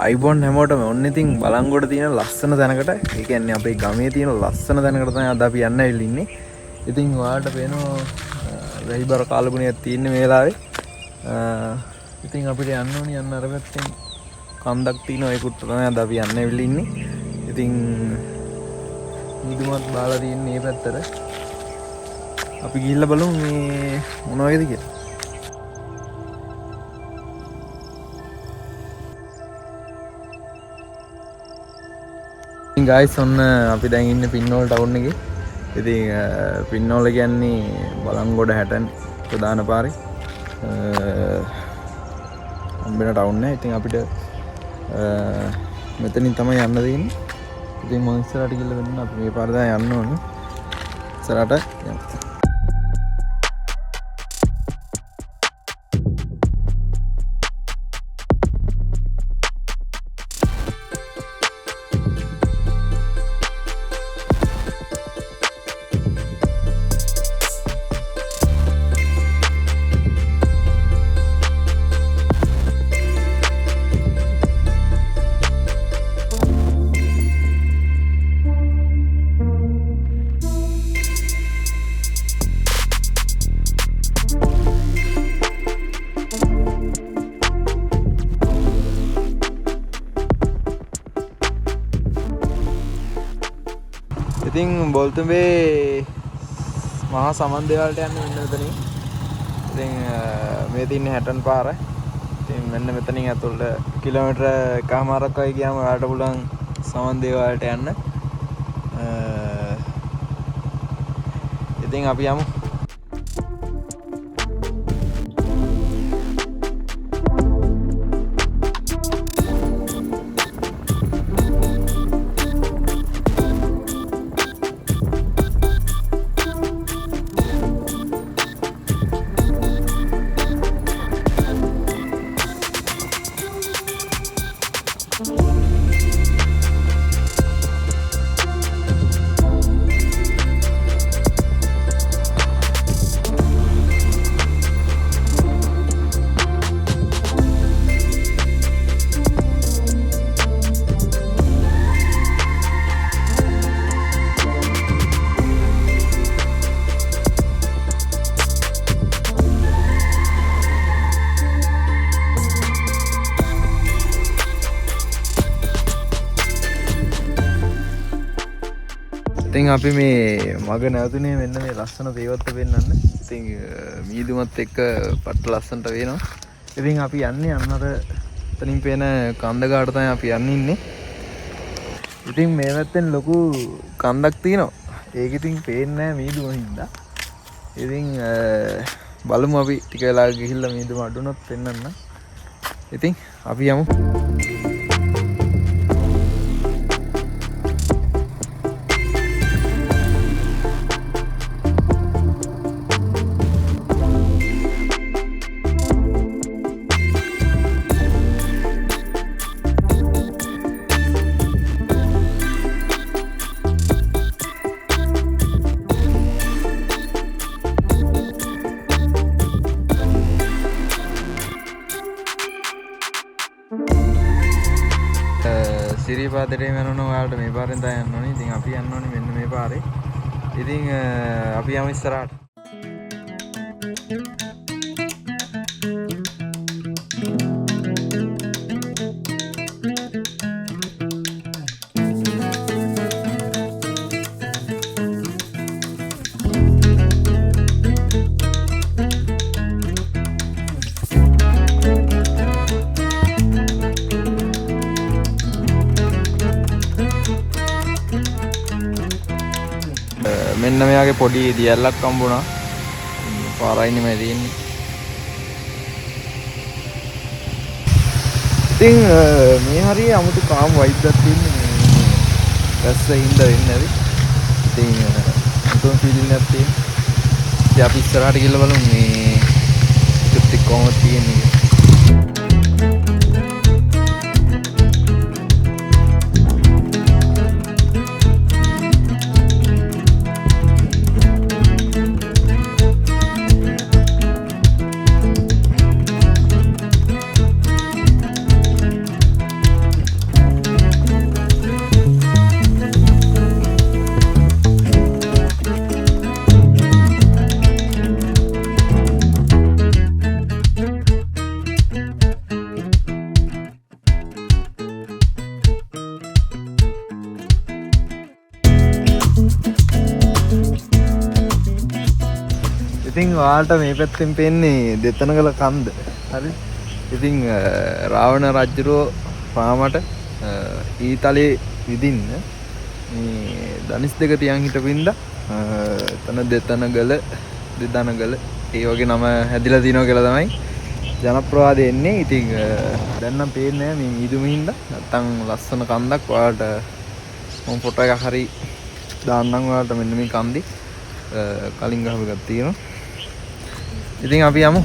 අයිබොන් හැමෝටම ඔන්න ඉතින් බලංගොඩ තියෙන ලස්සන තැනකට ඒ කියන්නේ අපේ ගමේ තියෙන ලස්සන තැනකට තමයි අද අපි යන්න ඇවිල්ලා ඉන්නේ. ඉතින් ඔයාලට පේනවා වැහිබර කාලගුණයක් තියෙන මේ වෙලාවේ. ඉතින් අපිට යන්න ඕනි යන්න අර පැත්තෙන් කන්දක් තියෙනවා ඒකට තමයි අද අපි යන්න ඇවිල්ලා ඉන්නේ. ඉතින් නිදුමත් බාලා තියෙන්නේ මේ පැත්තට. අපි ගිහිල්ලා බලමු මේ මොන වගේද කියලා. ගයිස් ඔන්න අපි දැන් ඉන්නේ පින්නෝල් ටවුන් එකේ. ඉතින් පින්නෝල කියන්නේ බලංගොඩ 60 ප්‍රධාන පාරේ හම්බෙන ටවුන් එක. ඉතින් අපිට මෙතනින් තමයි යන්න දෙන්නේ. ඉතින් මම ඉස්සරහට ගිහලා වෙන්න අපි මේ පාර දැන් යන්න ඕනේ. ඉස්සරහට යමු. ඉතින් බොල්තුඹේ මහා සමන් දේවාලට යන්න මෙන්න මෙතනින්. ඉතින් මේ තියෙන්නේ 60 පාර. ඉතින් මෙන්න මෙතනින් ඇතුළට කිලෝමීටර 1කමාරක් වගේ ගියාම ඔයාලට පුළුවන් සමන් දේවාලට යන්න. ඉතින් අපි යමු. ඉතින් අපි මේ මග නැවතුනේ මෙන්න මේ ලස්සන දේවත්ව පෙන්නන්න. ඉතින් මීදුමත් එක්ක පට්ට ලස්සනට වෙනවා. ඉතින් අපි යන්නේ අන්නර එතනින් පේන කන්දකාට තමයි අපි යන්නේ ඉන්නේ. ඉතින් මේ පැත්තෙන් ලොකු කන්දක් තියෙනවා. ඒක ඉතින් පේන්නේ නැහැ මීදුම හින්දා. ඉතින් බලමු අපි ටික වෙලා ගිහිල්ලා මීදුම අඩුනොත් පෙන්නන්න. ඉතින් අපි යමු. සිරිපාදේ යනවා ඔයාලට මේ පාරෙන් තමයි යන්න ඕනේ. ඉතින් අපි යන්න ඕනේ මෙන්න මේ පාරේ. ඉතින් අපි යමු ඉස්සරහට. මෙන්න මෙයාගේ පොඩි දියැලක් හම්බුණා. පාරයිනේ මේ තියෙන්නේ. ඉතින් මේ හරිය 아무තු කාම් වයිබ්යක් තියෙන්නේ. රැස්ස හින්දා වෙන්නේ නැති. ඉතින් අතොන් ෆීලින් එකක් තියෙනවා. ඉතින් අපි ඉස්සරහට ගිහලා බලමු මේ ටික කොහොමද තියෙන්නේ. ඉතින් ඔයාලට මේ පැත්තෙන් පේන්නේ දෙතනගල කන්ද. හරි. ඉතින් රාවණ රජුරෝ රාමට ඊතලේ විදින්න මේ ධනිස් දෙක තියන් හිටපින්ද එතන දෙතනගල දෙදනගල ඒ වගේ නම හැදිලා තිනවා කියලා තමයි ජනප්‍රවාදය එන්නේ. ඉතින් දැන් නම් පේන්නේ නැහැ මේ මීදුමින්ද නැත්තම් ලස්සන කන්දක්. ඔයාලට මම ෆොටෝ එකක් හරි දාන්නම් ඔයාලට මෙන්න මේ කන්දේ කලින් ගහපු එකක් තියෙනවා. ඉතින් අපි යමු.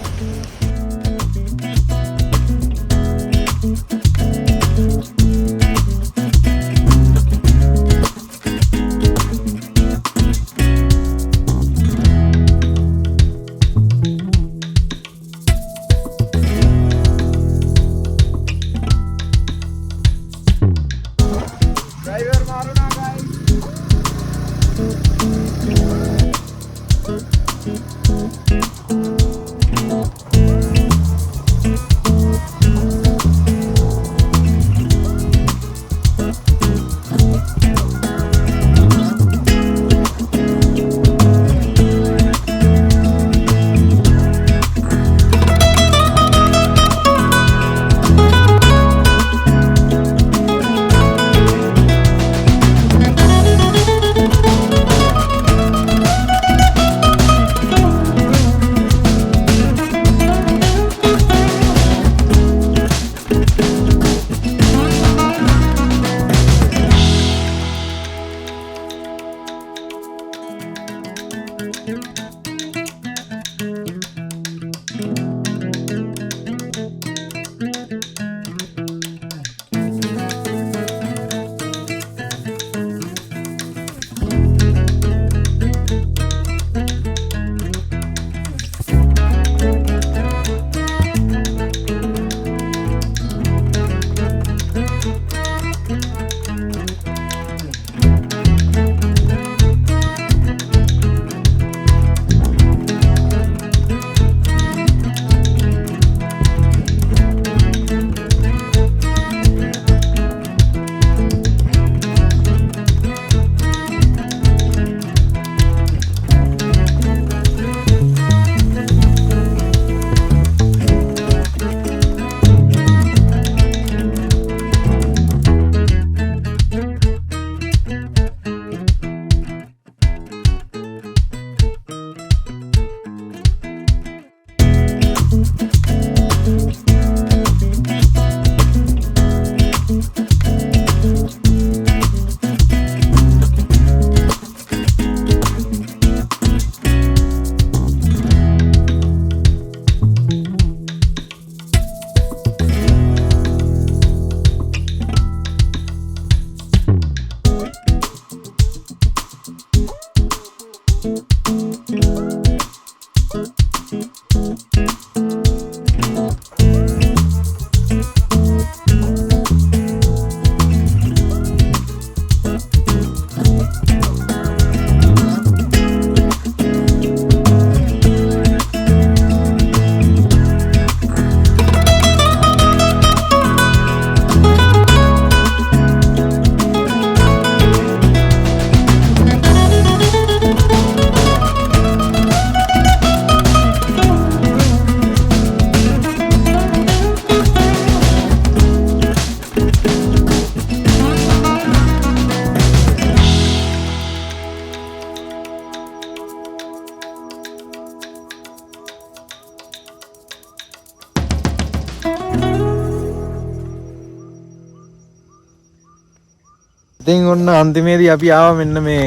ඉතින් ඔන්න අන්තිමේදී අපි ආවා මෙන්න මේ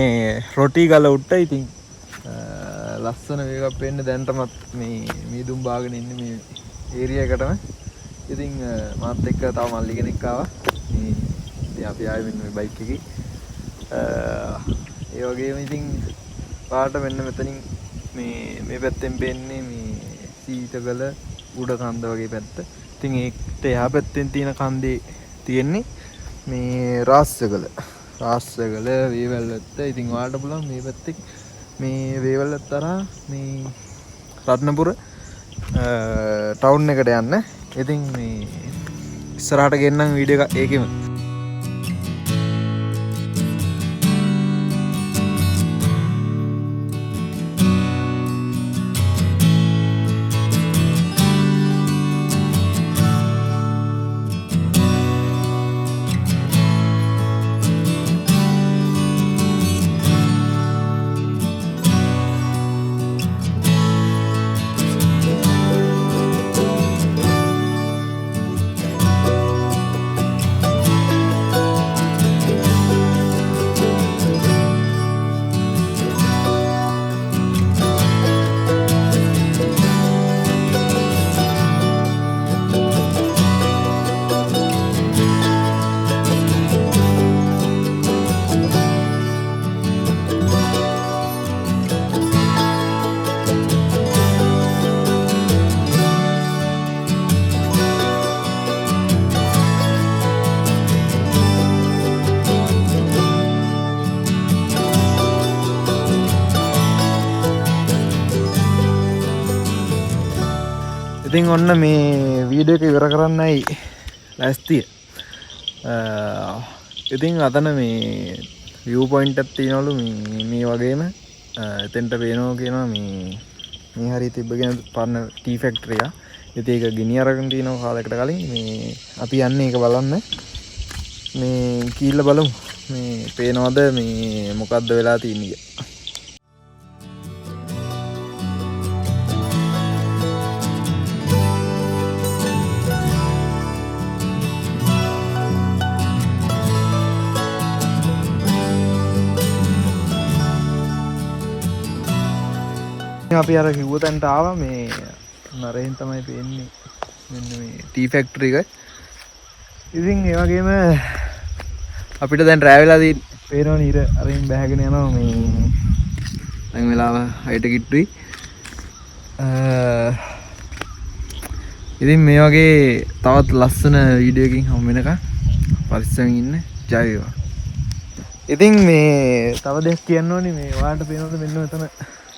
රොටි ගල උට්ට. ඉතින් ලස්සන වේගක් වෙන්න දැන්ටමත් මේ මීදුම් බාගෙන ඉන්නේ මේ ඒරියා එකටම. ඉතින් මාත් එක්ක තව මල්ලි කෙනෙක් ආවා. මේ ඉතින් අපි ආවේ මෙන්න මේ බයික් එකේ. ඒ වගේම ඉතින් පාට මෙන්න මෙතනින් මේ පැත්තෙන් පේන්නේ මේ සීතගල උඩ කන්ද වගේ පැත්ත. ඉතින් ඒකට එහා පැත්තෙන් තියෙන කන්දේ තියෙන්නේ මේ රාස්සගල වේවැල්ලත්ත. ඉතින් ඔයාලට පුළුවන් මේ පැත්තේ මේ වේවැල්ලත් තරහා මේ රත්නපුර ටවුන් එකට යන්න. ඉතින් මේ ඉස්සරහට ගෙන්නම් වීඩියෝ එක ඒකෙම. ඉතින් ඔන්න මේ වීඩියෝ එක ඉවර කරන්නයි ලෑස්තිය. ඉතින් අතන මේ view point එකක් තියෙනවලු මේ වගේම එතෙන්ට පේනවා කියනවා මේ හරිය තිබ්බ කියන පරණ ටී ෆැක්ටරි එක. ඉතින් ඒක ගිනි අරගෙන තියෙනවා කාලයකට කලින්. මේ අපි යන්නේ ඒක බලන්න. මේ කීල්ල බලමු. මේ පේනවද මේ මොකද්ද වෙලා තියෙන්නේ කියලා. අපි අර කිව්ව තැනට ආවා. මේ නරෙන් තමයි පේන්නේ මෙන්න මේ ටී ෆැක්ටරි එක. ඉතින් ඒ වගේම අපිට දැන් රෑ වෙලා පේනවනේ ඉර අරින් බැහැගෙන යනවා. මේ දැන් වෙලාව 6ට කිට්ටුයි. ඉතින් මේ වගේ තවත් ලස්සන වීඩියෝ එකකින් හමු වෙනකන් පරිස්සමෙන් ඉන්න. ජය වේවා. ඉතින් මේ තව දෙයක් කියන්න ඕනේ. මේ ඔයාලට පේනවද මෙන්න මෙතන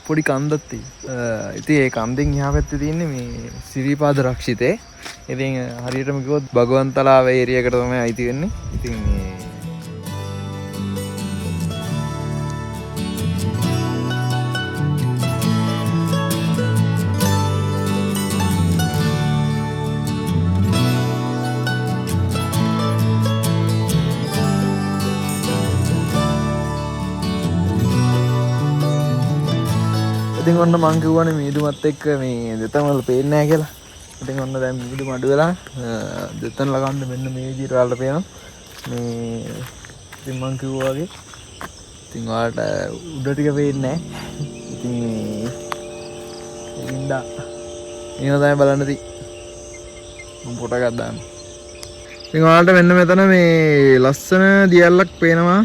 පොඩි කන්දක් තියෙනවා. ඉතින් ඒ කන්දෙන් එහා පැත්තේ තියෙන්නේ මේ සිරිපාද රක්ෂිතේ. ඉතින් හරියටම කිව්වොත් භගවන්තලාව ඒරියා එකට තමයි අයිති වෙන්නේ. ඉතින් මේ ඉතින් ඔන්න මං කිව්වනේ මීදුමත් එක්ක මේ දෙතන වල පේන්නේ නැහැ කියලා. ඉතින් ඔන්න දැන් මීදුම අඩු වෙලා දෙතන ළඟන්න මෙන්න මේ විදිහට ඔයාලට පේනවා. මේ ඉතින් මං කිව්වා වගේ ඉතින් ඔයාලට උඩ ටික පේන්නේ නැහැ. ඉතින් මේ ඉඳා මේව තමයි බලන්න තියෙන්නේ. මම ෆොටෝ එකක් දාන්න. ඉතින් ඔයාලට මෙන්න මෙතන මේ ලස්සන දියැලක් පේනවා.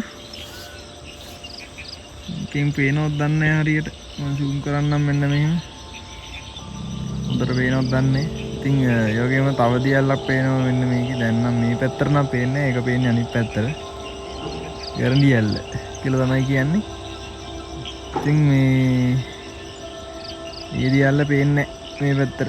ඉතින් පේනවද දන්නේ නැහැ හරියට. මම zoom කරන්නම් මෙන්න මෙහෙම. හොඳට පේනවද දන්නේ. ඉතින් ඒ වගේම තව දියල්ලක් පේනවා මෙන්න මේකේ. දැන් නම් මේ පැත්තට නම් පේන්නේ නැහැ. ඒක පේන්නේ අනිත් පැත්තට. ගැරන්ඩියල්ල කියලා තමයි කියන්නේ. ඉතින් මේ දියල්ල පේන්නේ මේ පැත්තට.